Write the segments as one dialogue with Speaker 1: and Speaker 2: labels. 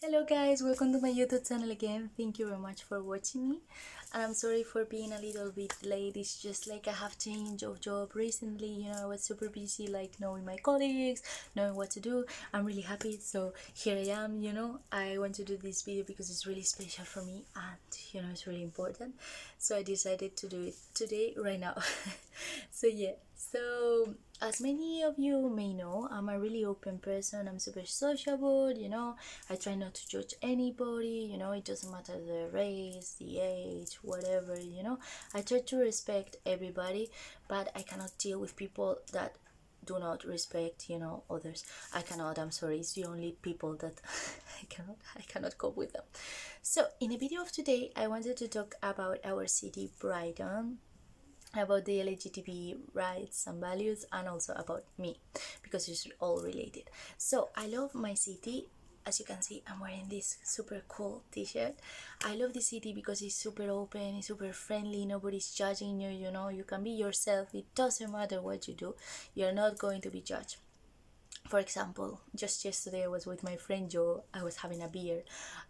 Speaker 1: Hello guys, welcome to my YouTube channel again. Thank you very much for watching me, and I'm sorry for being a little bit late. It's just like I have change of job recently, I was super busy like knowing my colleagues, knowing what to do. I'm really happy, so here I am. I want to do this video because it's really special for me, and it's really important, so I decided to do it today right now. So yeah, so as many of you may know, I'm a really open person. I'm super sociable. I try not to judge anybody. It doesn't matter the race, the age, whatever. I try to respect everybody, but I cannot deal with people that do not respect others. I cannot. I'm sorry. It's the only people that I cannot cope with them. So in the video of today, I wanted to talk about our city, Brighton, about the Lgtb rights and values, and also about me, because it's all related. So I love my city. As you can see, I'm wearing this super cool t-shirt. I love the city because it's super open, it's super friendly, nobody's judging you. You can be yourself. It doesn't matter what you do, you're not going to be judged. For example, just yesterday I was with my friend Joe. I was having a beer,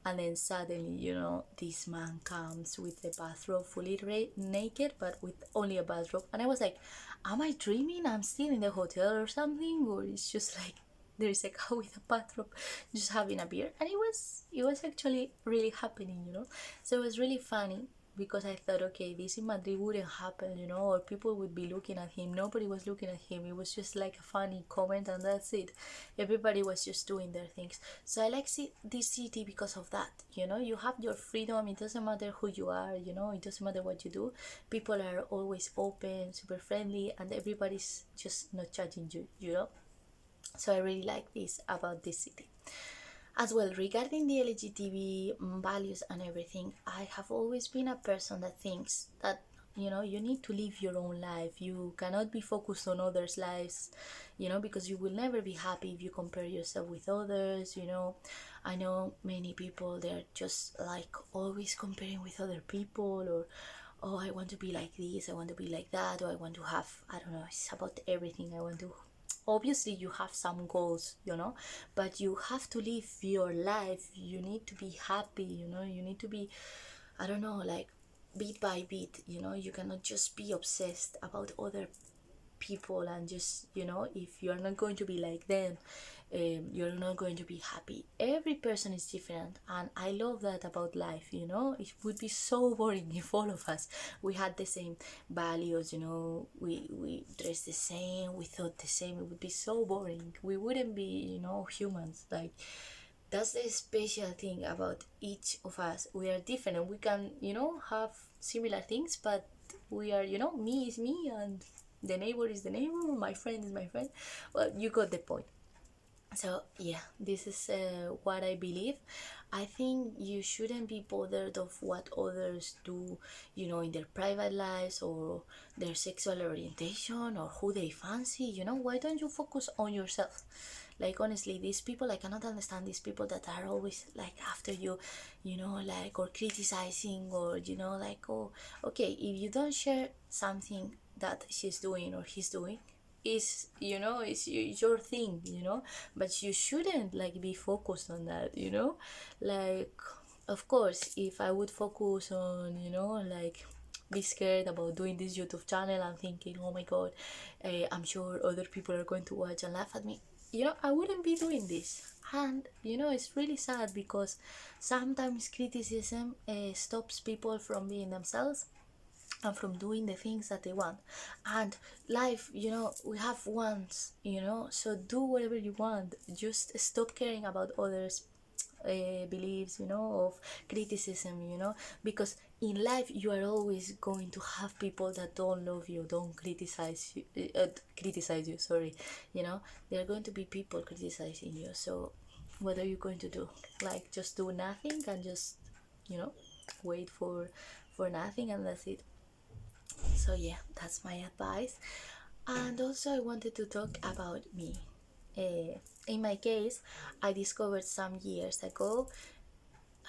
Speaker 1: and then suddenly, this man comes with the bathrobe fully naked, but with only a bathrobe. And I was like, am I dreaming? I'm still in the hotel or something? Or it's just like there's a guy with a bathrobe just having a beer. And it was actually really happening. So it was really funny, because I thought, okay, this in Madrid wouldn't happen, or people would be looking at him. Nobody was looking at him. It was just like a funny comment, and that's it. Everybody was just doing their things. So I like this city because of that. You have your freedom. It doesn't matter who you are. It doesn't matter what you do. People are always open, super friendly, and everybody's just not judging you. So I really like this about this city. As well, regarding the LGTB values and everything, I have always been a person that thinks that you need to live your own life. You cannot be focused on others' lives, because you will never be happy if you compare yourself with others. I know many people, they're just like always comparing with other people, or oh, I want to be like this, I want to be like that, or I want to have, I don't know, it's about everything. I want to, obviously you have some goals, but you have to live your life. You need to be happy, you need to be, I don't know, like bit by bit. You cannot just be obsessed about other people, and just, if you're not going to be like them, you're not going to be happy. Every person is different, and I love that about life. It would be so boring if all of us, we had the same values. We dress the same, we thought the same. It would be so boring. We wouldn't be, humans. Like, that's the special thing about each of us. We are different, and we can, have similar things, but we are, me is me, and the neighbor is the neighbor, my friend is my friend. Well, you got the point. So yeah, this is what I believe. I think you shouldn't be bothered of what others do, in their private lives, or their sexual orientation, or who they fancy. Why don't you focus on yourself? Like, honestly, these people, I cannot understand these people that are always like after you, like, or criticizing, or like, oh, okay, if you don't share something that she's doing or he's doing, is, it's your thing, but you shouldn't like be focused on that. Like, of course, if I would focus on, like, be scared about doing this YouTube channel and thinking, oh my god, I'm sure other people are going to watch and laugh at me, I wouldn't be doing this. And it's really sad, because sometimes criticism stops people from being themselves and from doing the things that they want. And life, we have once, so do whatever you want. Just stop caring about others beliefs, of criticism, because in life you are always going to have people that don't love you, don't criticize you, sorry. There are going to be people criticizing you. So what are you going to do? Like, just do nothing and just, you know wait for nothing, and that's it. So yeah, that's my advice. And also, I wanted to talk about me. In my case, I discovered some years ago,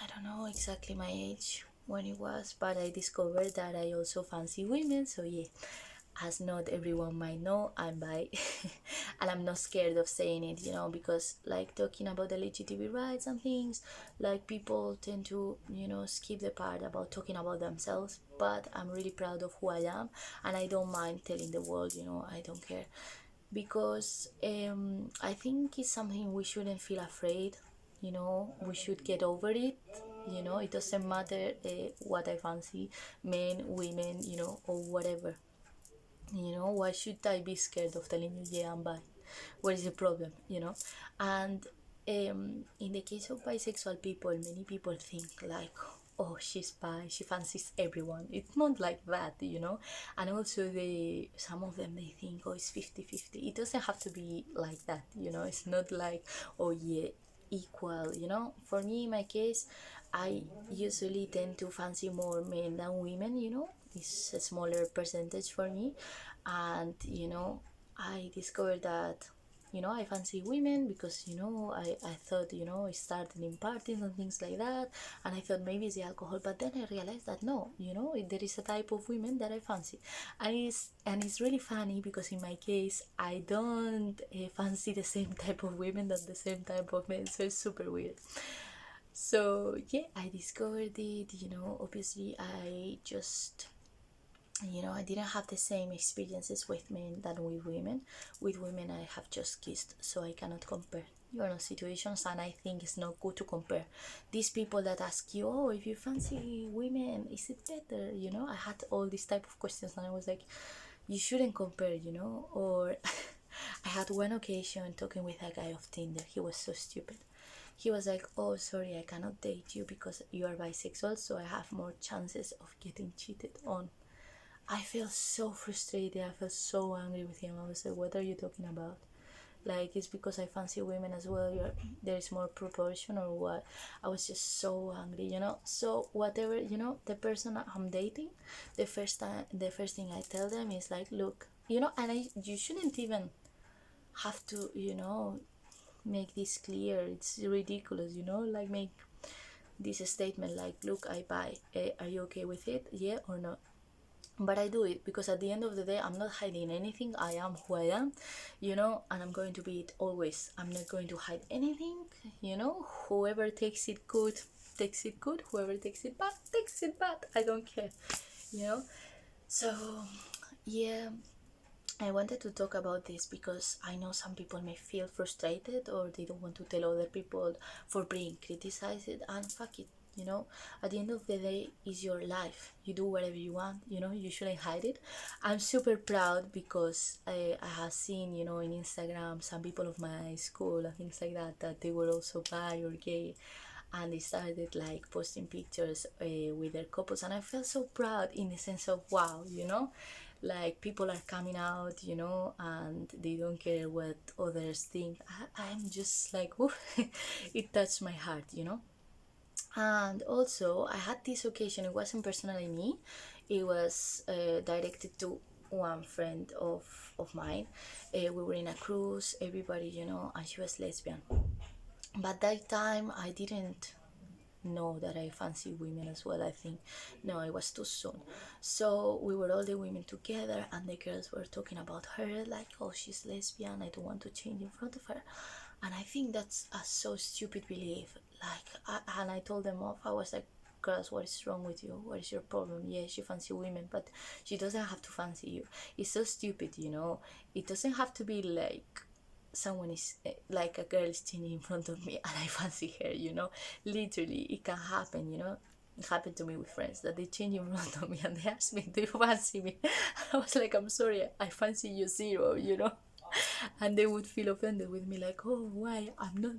Speaker 1: I don't know exactly my age when it was, but I discovered that I also fancy women. So yeah, as not everyone might know, I'm bi. And I'm not scared of saying it, because like talking about the LGTB rights and things, like people tend to, skip the part about talking about themselves. But I'm really proud of who I am, and I don't mind telling the world, I don't care, because I think it's something we shouldn't feel afraid. We should get over it. It doesn't matter what I fancy, men, women, or whatever. Why should I be scared of telling you, yeah, I'm bi? What is the problem? And in the case of bisexual people, many people think like, oh, she's bi, she fancies everyone. It's not like that. And also some of them, they think, oh, it's 50-50. It doesn't have to be like that. It's not like, oh yeah, equal. For me, in my case, I usually tend to fancy more men than women. It's a smaller percentage for me. And I discovered that I fancy women because I thought it started in parties and things like that, and I thought maybe it's the alcohol. But then I realized that no, there is a type of women that I fancy. And it's really funny because in my case I don't fancy the same type of women than the same type of men, so it's super weird. So yeah, I discovered it. Obviously I just I didn't have the same experiences with men than with women. With women, I have just kissed, so I cannot compare. Situations, and I think it's not good to compare. These people that ask you, oh, if you fancy women, is it better? I had all these type of questions, and I was like, you shouldn't compare, Or I had one occasion talking with a guy of Tinder. He was so stupid. He was like, oh, sorry, I cannot date you because you are bisexual, so I have more chances of getting cheated on. I felt so frustrated. I felt so angry with him. I was like, what are you talking about? Like, it's because I fancy women as well. There is more proportion or what? I was just so angry, So whatever, the person I'm dating, the first thing I tell them is like, look, and you shouldn't even have to, make this clear. It's ridiculous, like make this statement like, look, I buy. Are you okay with it? Yeah or no? But I do it because at the end of the day, I'm not hiding anything. I am who I am, and I'm going to be it always. I'm not going to hide anything. Whoever takes it good takes it good, whoever takes it bad takes it bad. I don't care. So yeah, I wanted to talk about this because I know some people may feel frustrated or they don't want to tell other people for being criticized, and fuck it. At the end of the day, is your life. You do whatever you want. You shouldn't hide it. I'm super proud because I have seen, in Instagram, some people of my school and things like that they were also bi or gay, and they started like posting pictures with their couples, and I felt so proud in the sense of wow, like people are coming out, and they don't care what others think. I'm just like, ooh, it touched my heart. And also I had this occasion. It wasn't personally me, it was directed to one friend of mine. We were in a cruise, everybody, and she was lesbian. But that time I didn't know that I fancy women as well. I think no, it was too soon. So we were all the women together, and the girls were talking about her like, oh, she's lesbian, I don't want to change in front of her. And I think that's a so stupid belief. Like, and I told them off. I was like, girls, what is wrong with you? What is your problem? Yeah, she fancy women, but she doesn't have to fancy you. It's so stupid. It doesn't have to be like someone is like a girl is standing in front of me and I fancy her. Literally it can happen. It happened to me with friends that they change in front of me and they ask me, do you fancy me? I was like, I'm sorry, I fancy you zero. And they would feel offended with me like, oh, why? I'm not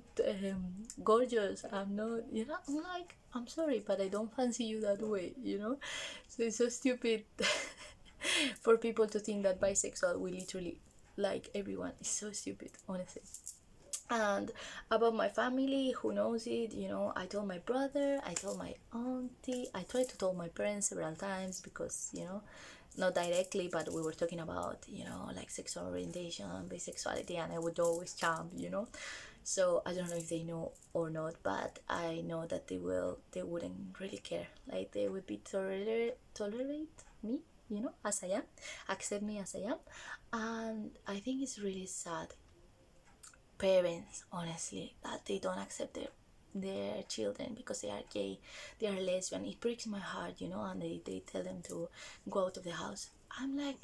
Speaker 1: gorgeous, I'm not, I'm like, I'm sorry, but I don't fancy you that way. So it's so stupid for people to think that bisexual we literally like everyone. Is so stupid, honestly. And about my family, who knows it, I told my brother, I told my auntie, I tried to tell my parents several times because not directly, but we were talking about like sexual orientation, bisexuality, and I would always jump. So I don't know if they know or not, but I know that they wouldn't really care. Like, they would be tolerate me. you know, as I am, accept me as I am. And I think it's really sad, parents, honestly, that they don't accept their children because they are gay, they are lesbian. It breaks my heart, you know, and they tell them to go out of the house. I'm like,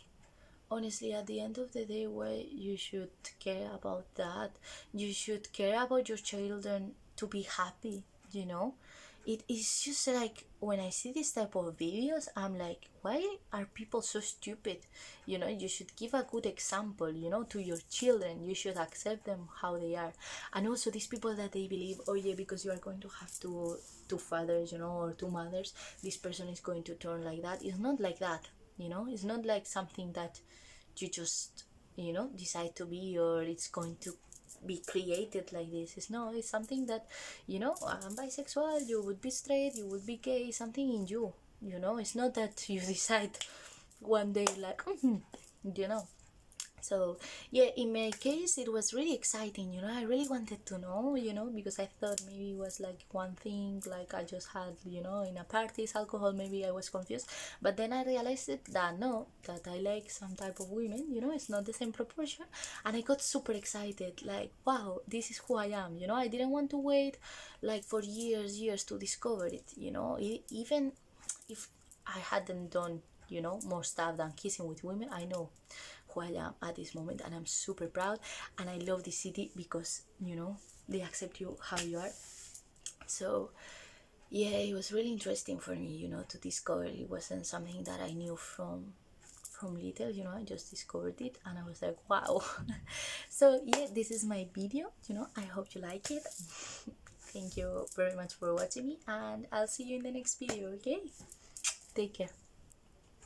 Speaker 1: honestly, at the end of the day, why you should care about that? You should care about your children to be happy, you know. It is just like when I see this type of videos, I'm like, why are people so stupid? You know, you should give a good example, you know, to your children. You should accept them how they are. And also these people that they believe, oh yeah, because you are going to have two fathers, you know, or two mothers, this person is going to turn like that. It's not like that, you know. It's not like something that you just, you know, decide to be, or it's going to be created like this. It's something that, you know, I'm bisexual, you would be straight, you would be gay, something in you, you know. It's not that you decide one day like you know. So yeah, in my case it was really exciting, you know. I really wanted to know, you know, because I thought maybe it was like one thing, like I just had, you know, in a parties alcohol, maybe I was confused. But then I realized that no, that I like some type of women, you know. It's not the same proportion. And I got super excited, like, wow, this is who I am, you know. I didn't want to wait like for years to discover it, you know. Even if I hadn't done, you know, more stuff than kissing with women, I know who I am at this moment, and I'm super proud. And I love this city because, you know, they accept you how you are. So yeah, it was really interesting for me, you know, to discover. It wasn't something that I knew from little, you know. I just discovered it and I was like, wow. So yeah, this is my video, you know. I hope you like it. Thank you very much for watching me, and I'll see you in the next video. Okay, take care.